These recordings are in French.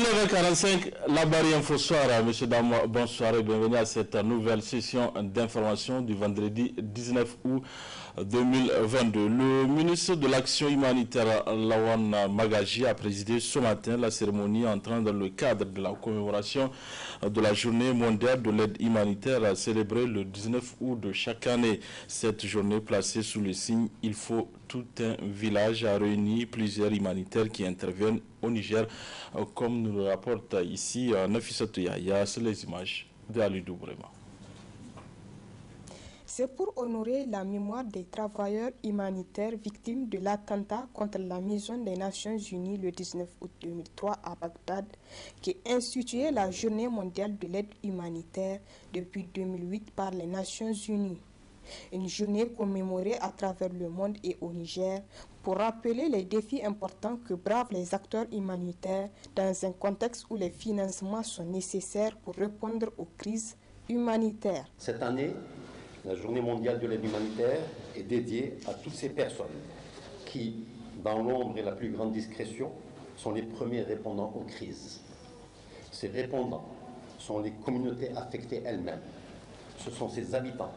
19h45, la barrière Info Soir. Monsieur, dames, bonsoir et bienvenue à cette nouvelle session d'information du vendredi 19 août 2022. Le ministre de l'Action humanitaire, Lawan Magaji, a présidé ce matin la cérémonie entrant dans le cadre de la commémoration de la journée mondiale de l'aide humanitaire célébrée le 19 août de chaque année. Cette journée placée sous le signe « Il faut tout un village » a réuni plusieurs humanitaires qui interviennent au Niger, comme nous le rapporte ici Nafissatou Yahya sur les images de Alidou Brema. C'est pour honorer la mémoire des travailleurs humanitaires victimes de l'attentat contre la Maison des Nations Unies le 19 août 2003 à Bagdad qu'est instituée la Journée mondiale de l'aide humanitaire depuis 2008 par les Nations Unies. Une journée commémorée à travers le monde et au Niger pour rappeler les défis importants que bravent les acteurs humanitaires dans un contexte où les financements sont nécessaires pour répondre aux crises humanitaires. Cette année, la Journée mondiale de l'aide humanitaire est dédiée à toutes ces personnes qui, dans l'ombre et la plus grande discrétion, sont les premiers répondants aux crises. Ces répondants sont les communautés affectées elles-mêmes. Ce sont ces habitants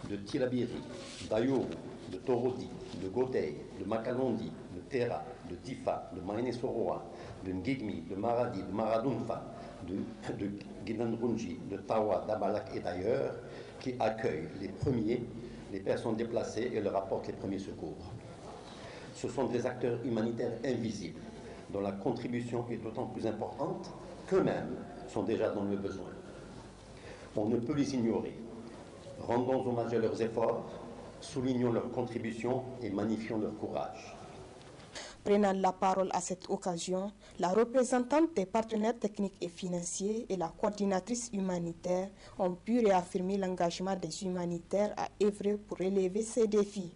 de Tilabiri, d'Ayoru, de Torodi, de Gotei, de Makalondi, de Tera, de Difa, de Maïnesoroa, de Ngigmi, de Maradi, de Maradunfa, de Guinandrunji, de Tawa, d'Abalak et d'ailleurs, qui accueillent les personnes déplacées et leur apportent les premiers secours. Ce sont des acteurs humanitaires invisibles, dont la contribution est d'autant plus importante qu'eux-mêmes sont déjà dans le besoin. On ne peut les ignorer. Rendons hommage à leurs efforts, soulignons leur contribution et magnifions leur courage. Prenant la parole à cette occasion, la représentante des partenaires techniques et financiers et la coordinatrice humanitaire ont pu réaffirmer l'engagement des humanitaires à œuvrer pour relever ces défis.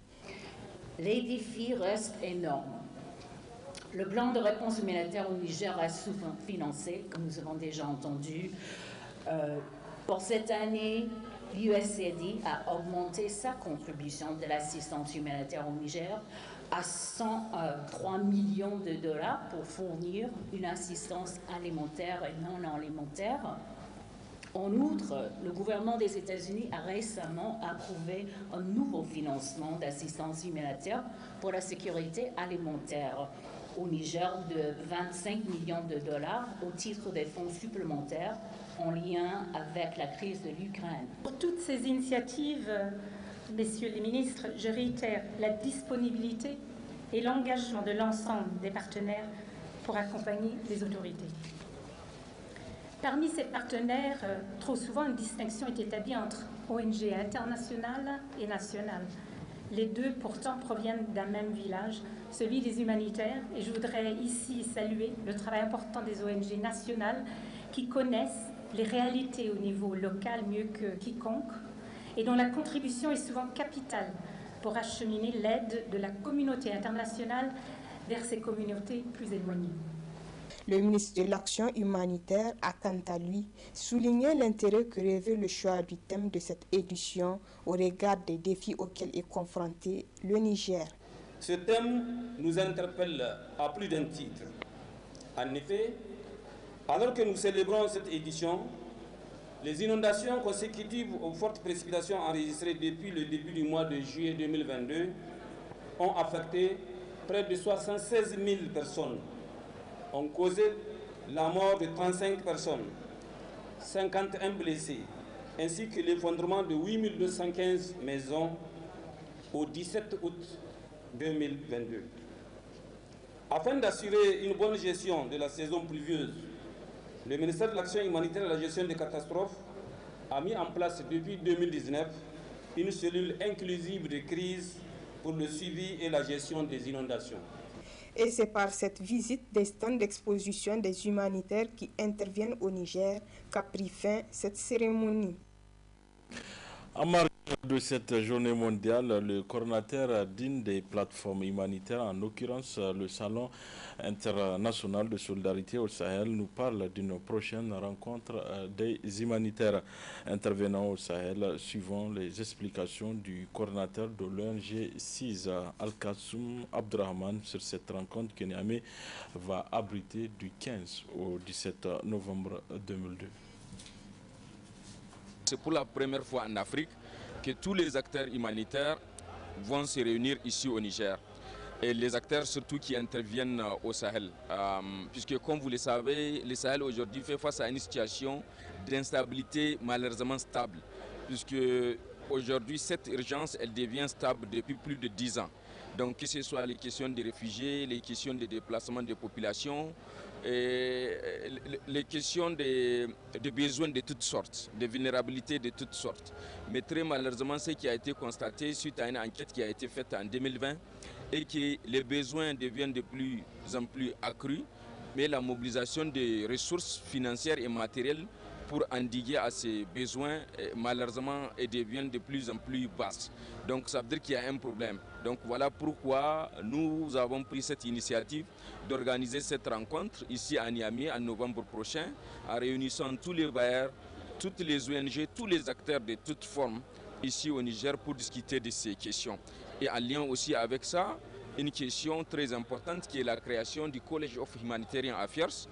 Les défis restent énormes. Le plan de réponse humanitaire au Niger reste sous-financé, comme nous avons déjà entendu. Pour cette année, l'USAID a augmenté sa contribution de l'assistance humanitaire au Niger à 103 millions de dollars pour fournir une assistance alimentaire et non alimentaire. En outre, le gouvernement des États-Unis a récemment approuvé un nouveau financement d'assistance humanitaire pour la sécurité alimentaire au Niger de 25 millions de dollars au titre des fonds supplémentaires en lien avec la crise de l'Ukraine. Pour toutes ces initiatives, messieurs les ministres, je réitère la disponibilité et l'engagement de l'ensemble des partenaires pour accompagner les autorités. Parmi ces partenaires, trop souvent une distinction est établie entre ONG internationales et nationales. Les deux, pourtant, proviennent d'un même village, celui des humanitaires, et je voudrais ici saluer le travail important des ONG nationales qui connaissent les réalités au niveau local mieux que quiconque et dont la contribution est souvent capitale pour acheminer l'aide de la communauté internationale vers ces communautés plus éloignées. Le ministre de l'Action humanitaire a quant à lui souligné l'intérêt que revêt le choix du thème de cette édition au regard des défis auxquels est confronté le Niger. Ce thème nous interpelle à plus d'un titre. En effet, alors que nous célébrons cette édition, les inondations consécutives aux fortes précipitations enregistrées depuis le début du mois de juillet 2022 ont affecté près de 76 000 personnes, ont causé la mort de 35 personnes, 51 blessés, ainsi que l'effondrement de 8 215 maisons au 17 août 2022. Afin d'assurer une bonne gestion de la saison pluvieuse, le ministère de l'Action humanitaire et de la gestion des catastrophes a mis en place depuis 2019 une cellule inclusive de crise pour le suivi et la gestion des inondations. Et c'est par cette visite des stands d'exposition des humanitaires qui interviennent au Niger qu'a pris fin cette cérémonie. De cette journée mondiale, le coordinateur d'une des plateformes humanitaires, en l'occurrence le Salon international de solidarité au Sahel, nous parle d'une prochaine rencontre des humanitaires intervenant au Sahel, suivant les explications du coordinateur de l'ONG 6, Al-Kassoum Abdrahman, sur cette rencontre que Niamey va abriter du 15 au 17 novembre 2002. C'est pour la première fois en Afrique que tous les acteurs humanitaires vont se réunir ici au Niger. Et les acteurs surtout qui interviennent au Sahel. Puisque comme vous le savez, le Sahel aujourd'hui fait face à une situation d'instabilité malheureusement stable. Puisque aujourd'hui cette urgence, elle devient stable depuis plus de 10 ans. Donc que ce soit les questions des réfugiés, les questions de déplacement des populations, et les questions de besoins de toutes sortes, de vulnérabilités de toutes sortes. Mais très malheureusement, ce qui a été constaté suite à une enquête qui a été faite en 2020 et que les besoins deviennent de plus en plus accrus, mais la mobilisation des ressources financières et matérielles pour endiguer à ces besoins, malheureusement, deviennent de plus en plus basses. Donc ça veut dire qu'il y a un problème. Donc voilà pourquoi nous avons pris cette initiative d'organiser cette rencontre ici à Niamey en novembre prochain, en réunissant tous les bailleurs, toutes les ONG, tous les acteurs de toutes formes ici au Niger pour discuter de ces questions. Et en lien aussi avec ça, une question très importante qui est la création du College of Humanitarian Affairs,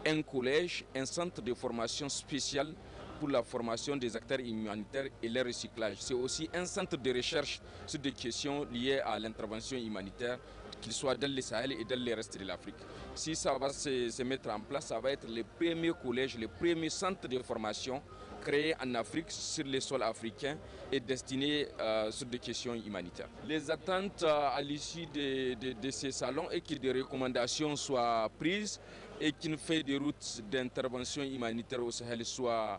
un collège, un centre de formation spécial pour la formation des acteurs humanitaires et leur recyclage. C'est aussi un centre de recherche sur des questions liées à l'intervention humanitaire, qu'il soit dans le Sahel et dans le reste de l'Afrique. Si ça va se mettre en place, ça va être le premier collège, le premier centre de formation créé en Afrique sur les sols africains et destiné sur des questions humanitaires. Les attentes à l'issue de ces salons est que des recommandations soient prises et qu'une feuille de route d'intervention humanitaire au Sahel soit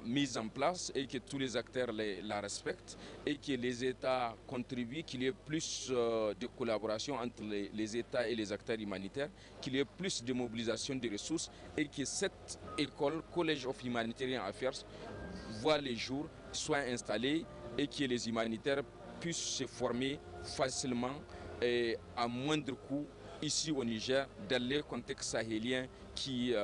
mise en place et que tous les acteurs la respectent et que les États contribuent, qu'il y ait plus de collaboration entre les États et les acteurs humanitaires, qu'il y ait plus de mobilisation des ressources et que cette école, College of Humanitarian Affairs, voit les jours, soit installée et que les humanitaires puissent se former facilement et à moindre coût ici au Niger, dans les contextes sahéliens qu'ils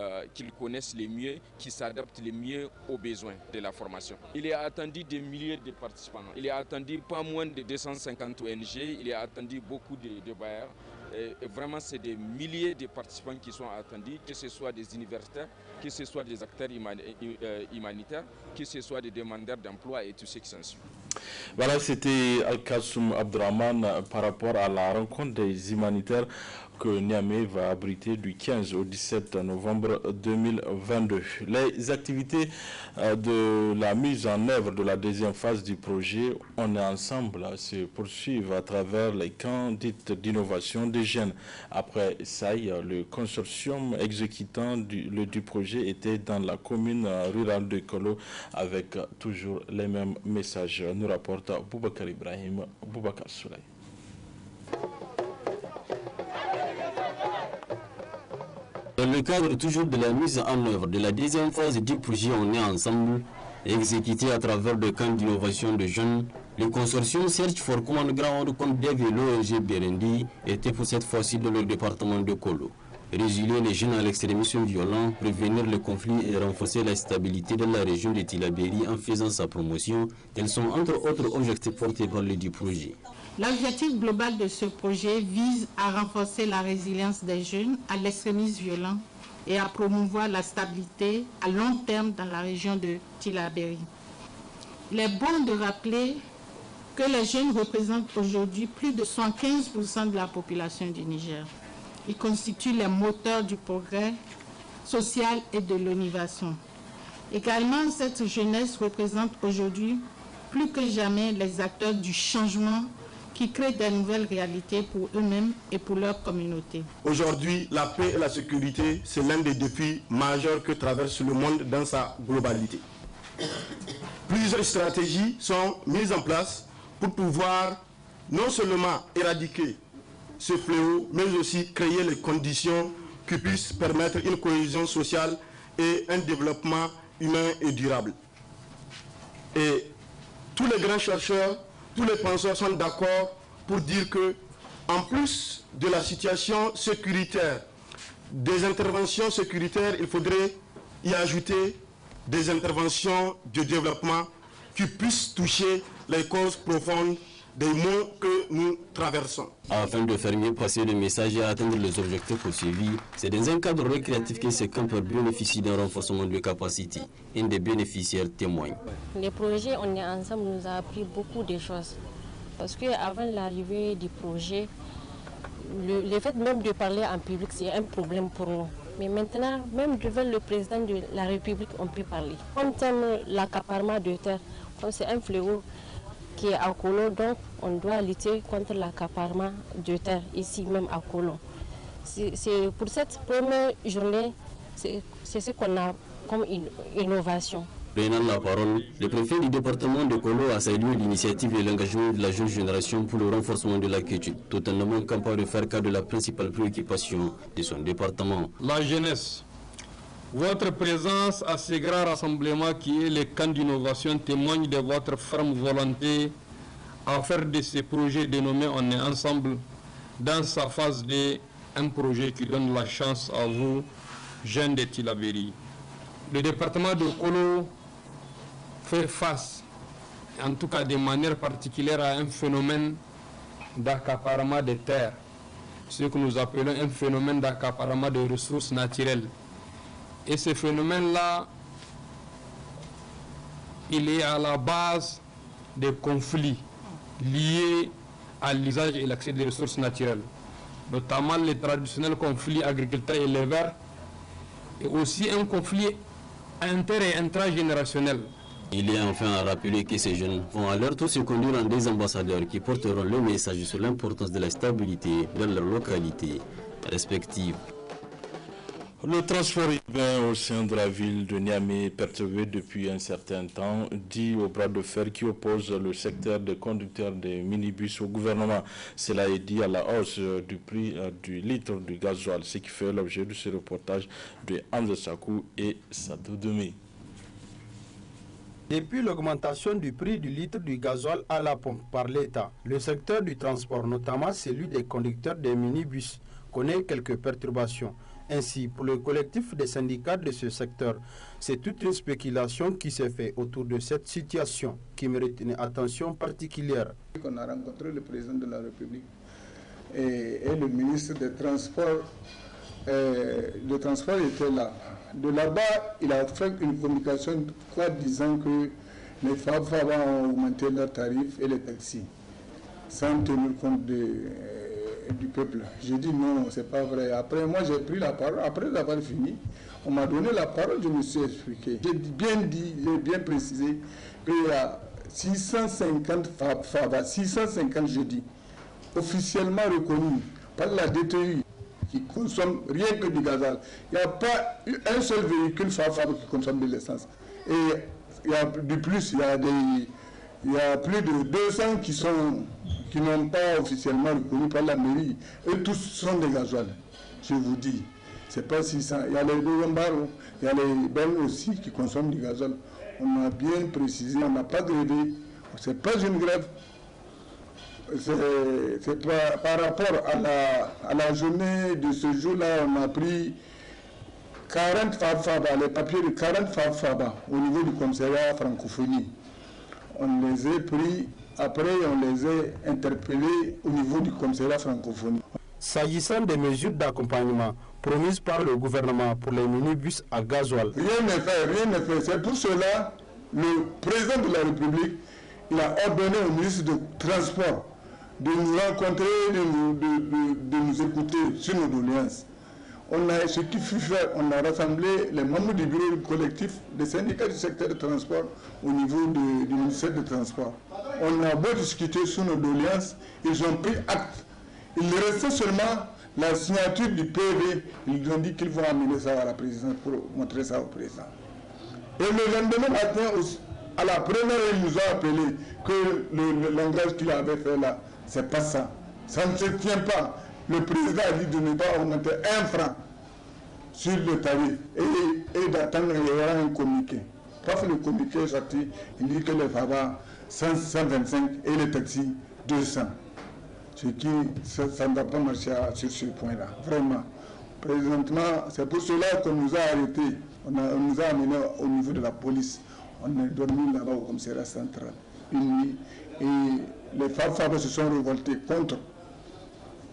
connaissent le mieux, qui s'adaptent le mieux aux besoins de la formation. Il est attendu des milliers de participants. Il est attendu pas moins de 250 ONG. Il est attendu beaucoup de bailleurs. Et vraiment, c'est des milliers de participants qui sont attendus, que ce soit des universitaires, que ce soit des acteurs humanitaires, que ce soit des demandeurs d'emploi et tout ce qui s'ensuit. Voilà, c'était Al-Kassoum Abdrahman par rapport à la rencontre des humanitaires que Niamey va abriter du 15 au 17 novembre 2022. Les activités de la mise en œuvre de la deuxième phase du projet On est ensemble se poursuivent à travers les camps d'innovation des jeunes. Après ça, le consortium exécutant du projet était dans la commune rurale de Kolo avec toujours les mêmes messages. Nous rapporte Boubacar Ibrahim, Boubacar Souley. Dans le cadre toujours de la mise en œuvre de la deuxième phase du projet On est ensemble, exécuté à travers le camp d'innovation de jeunes, le consortium Search for Common Ground contre Dev et l'ONG Berendi était pour cette fois-ci dans le département de Kolo. Réguler les jeunes à l'extrémisme violent, prévenir le conflit et renforcer la stabilité de la région de Tillabéri en faisant sa promotion, tels sont entre autres objectifs portés par le dit projet. L'objectif global de ce projet vise à renforcer la résilience des jeunes à l'extrémisme violent et à promouvoir la stabilité à long terme dans la région de Tillabéri. Il est bon de rappeler que les jeunes représentent aujourd'hui plus de 115% de la population du Niger. Ils constituent les moteurs du progrès social et de l'innovation. Également, cette jeunesse représente aujourd'hui plus que jamais les acteurs du changement qui créent de nouvelles réalités pour eux-mêmes et pour leur communauté. Aujourd'hui, la paix et la sécurité, c'est l'un des défis majeurs que traverse le monde dans sa globalité. Plusieurs stratégies sont mises en place pour pouvoir non seulement éradiquer ce fléau, mais aussi créer les conditions qui puissent permettre une cohésion sociale et un développement humain et durable. Et tous les grands chercheurs, tous les penseurs sont d'accord pour dire que, en plus de la situation sécuritaire, des interventions sécuritaires, il faudrait y ajouter des interventions de développement qui puissent toucher les causes profondes des maux que nous traversons. Afin de faire mieux passer le message et atteindre les objectifs poursuivis, c'est dans un cadre récréatif que ces campeurs bénéficient d'un renforcement de capacité. Un des bénéficiaires témoigne. Les projets On est ensemble nous a appris beaucoup de choses. Parce qu'avant l'arrivée du projet, le fait même de parler en public, c'est un problème pour nous. Mais maintenant, même devant le président de la République, on peut parler. En termes de l'accaparement de terre, c'est un fléau qui est à Kolo, donc on doit lutter contre l'accaparement de terre ici même à Kolo. C'est pour cette première journée, c'est ce qu'on a comme innovation. Prenant la parole, le préfet du département de Kolo a salué l'initiative et l'engagement de la jeune génération pour le renforcement de la quiétude, tout en ne manquant pas de faire cas de la principale préoccupation de son département. La jeunesse. Votre présence à ce grand rassemblement qui est le camp d'innovation témoigne de votre ferme volonté à faire de ce projet dénommé On est ensemble dans sa phase de un projet qui donne la chance à vous, jeunes de Tillabéri. Le département de Kolo fait face, en tout cas de manière particulière, à un phénomène d'accaparement des terres, ce que nous appelons un phénomène d'accaparement des ressources naturelles. Et ce phénomène-là, il est à la base des conflits liés à l'usage et l'accès des ressources naturelles, notamment les traditionnels conflits agriculteurs-éleveurs, et aussi un conflit inter- et intragénérationnel. Il est enfin à rappeler que ces jeunes vont à leur tour se conduire en des ambassadeurs qui porteront le message sur l'importance de la stabilité dans leur localité respective. Le transport urbain au sein de la ville de Niamey est perturbé depuis un certain temps, dû au bras de fer qui oppose le secteur des conducteurs des minibus au gouvernement. Cela est dit à la hausse du prix du litre du gasoil, ce qui fait l'objet de ce reportage de André Sakou et Sadou Demi. Depuis l'augmentation du prix du litre du gasoil à la pompe par l'État, le secteur du transport, notamment celui des conducteurs des minibus, connaît quelques perturbations. Ainsi, pour le collectif des syndicats de ce secteur, c'est toute une spéculation qui s'est faite autour de cette situation qui mérite une attention particulière. On a rencontré le président de la République et le ministre des Transports. Le transport était là. De là-bas, il a fait une communication disant que les FAFA ont augmenté leurs tarifs et les taxis, sans tenir compte du peuple. J'ai dit non, c'est pas vrai. Après, moi, j'ai pris la parole. Après avoir fini, on m'a donné la parole, je me suis expliqué. J'ai bien dit, j'ai bien précisé qu'il y a 650 FABA, 650, je dis, officiellement reconnus par la DTI, qui consomment rien que du gazole. Il n'y a pas un seul véhicule FABA qui consomme de l'essence. Et il y a de plus, il y a plus de 200 qui n'ont pas officiellement reconnu par la mairie. Eux tous sont des gasoils, je vous dis. C'est pas 600. Il y a les Dogambaro, il y a les Belges aussi qui consomment du gazole. On a bien précisé, on n'a pas grévé. C'est pas une grève. C'est par rapport à la journée de ce jour-là, on a pris 40 FABA, les papiers de 40 FABA au niveau du commissariat francophonie. On les a pris, après on les a interpellés au niveau du commissariat francophonie. S'agissant des mesures d'accompagnement promises par le gouvernement pour les minibus à gasoil. Rien n'est fait, rien n'est fait. C'est pour cela le président de la République, il a ordonné au ministre de Transport de nous rencontrer, de nous écouter sur nos doléances. Ce qui fut fait, on a rassemblé les membres du bureau collectif des syndicats du secteur de transport au niveau du ministère du Transport. On a beau discuter sur nos doléances, ils ont pris acte. Il restait seulement la signature du PV. Ils ont dit qu'ils vont amener ça à la présidence pour montrer ça au président. Et le lendemain matin, à la première, ils nous ont appelé que le langage qu'il avait fait là, c'est pas ça. Ça ne se tient pas. Le président a dit de ne pas augmenter 1 franc sur le tarif et d'attendre qu'il y aura un communiqué. Quand le communiqué est sorti, il dit que les FABA, 125 et les taxis 200. Ce qui, ça ne va pas marcher sur ce point-là, vraiment. Présentement, c'est pour cela qu'on nous a arrêtés, on nous a amenés au niveau de la police. On est dormi là-bas au commissariat central une nuit et les Fafabas se sont révoltés contre.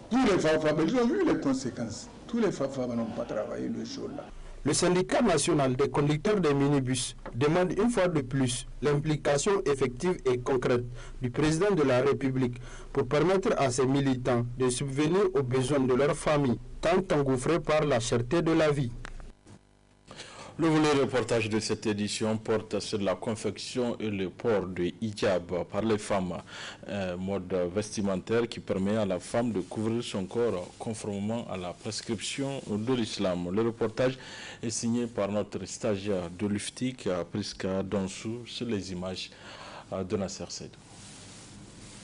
Tous les Fafabas, ils ont vu les conséquences. Tous les Fafabas n'ont pas travaillé le jour-là. Le syndicat national des conducteurs des minibus demande une fois de plus l'implication effective et concrète du président de la République pour permettre à ses militants de subvenir aux besoins de leur famille, tant engouffrés par la cherté de la vie. Le volet reportage de cette édition porte sur la confection et le port de hijab par les femmes, un mode vestimentaire qui permet à la femme de couvrir son corps conformément à la prescription de l'islam. Le reportage est signé par notre stagiaire de l'UFTIC, Priska Donsou, sur les images de Nasser Seydou.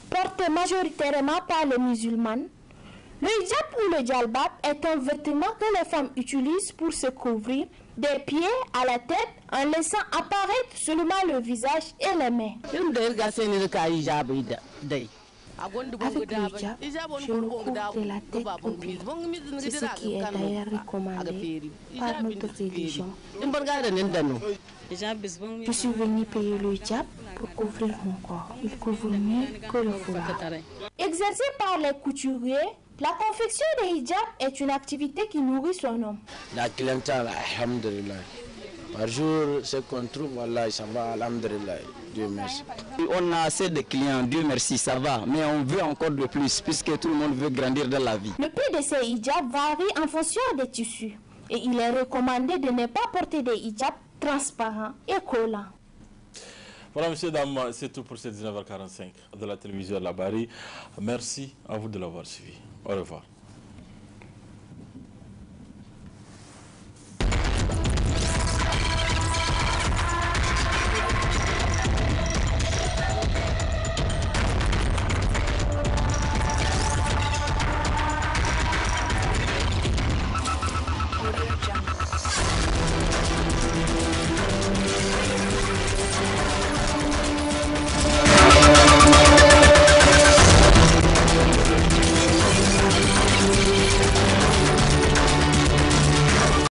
Porté majoritairement par les musulmanes, le hijab ou le djalbab est un vêtement que les femmes utilisent pour se couvrir des pieds à la tête en laissant apparaître seulement le visage et les mains. Avec le hijab, je me couvre de la tête aux pieds. C'est ce qui est d'ailleurs recommandé par notre religion. Je suis venue payer le hijab pour couvrir mon corps. Il couvre mieux que le foulard. Exercée par les couturiers, la confection des hijabs est une activité qui nourrit son homme. La clientèle, alhamdulillah. Par jour, ce qu'on trouve, voilà, ça va, alhamdulillah. Dieu merci. On a assez de clients, Dieu merci, ça va. Mais on veut encore de plus, puisque tout le monde veut grandir dans la vie. Le prix de ces hijabs varie en fonction des tissus. Et il est recommandé de ne pas porter des hijabs transparents et collants. Voilà, messieurs, dames, c'est tout pour cette 19h45 de la télévision La Bari. Merci à vous de l'avoir suivi. Au revoir.